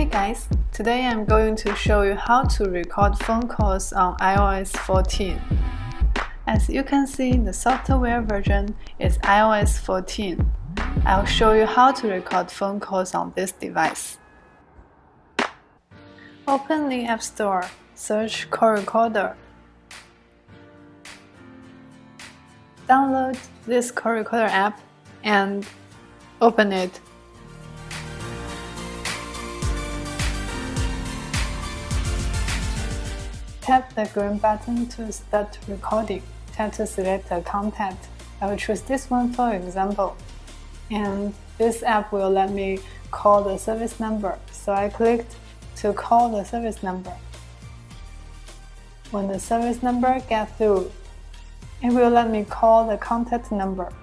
Hey guys, today I'm going to show you how to record phone calls on iOS 14. As you can see, the software version is iOS 14. I'll show you how to record phone calls on this device. Open the App Store, search Call Recorder. Download this Call Recorder app and open it. Tap the green button to start recording. Tap to select the contact. I will choose this one for example. And this app will let me call the service number, so I clicked to call the service number. When the service number gets through, it will let me call the contact number.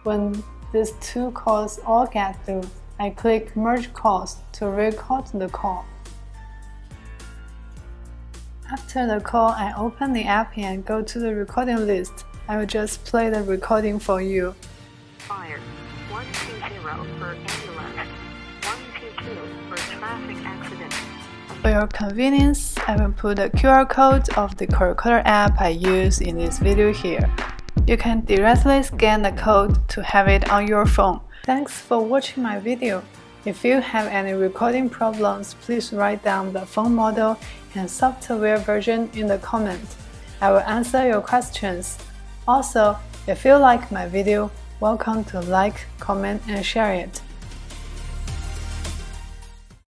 When these two calls all get through, I click Merge Calls to record the call. After the call, I open the app and go to the recording list. I will just play the recording for you. Fire 120 for ambulance, 122 for traffic accident. For your convenience, I will put the QR code of the Call Recorder app I use in this video here. You can directly scan the code to have it on your phone. Thanks for watching my video. If you have any recording problems, please write down the phone model and software version in the comments. I will answer your questions. Also, if you like my video, welcome to like, comment, and share it.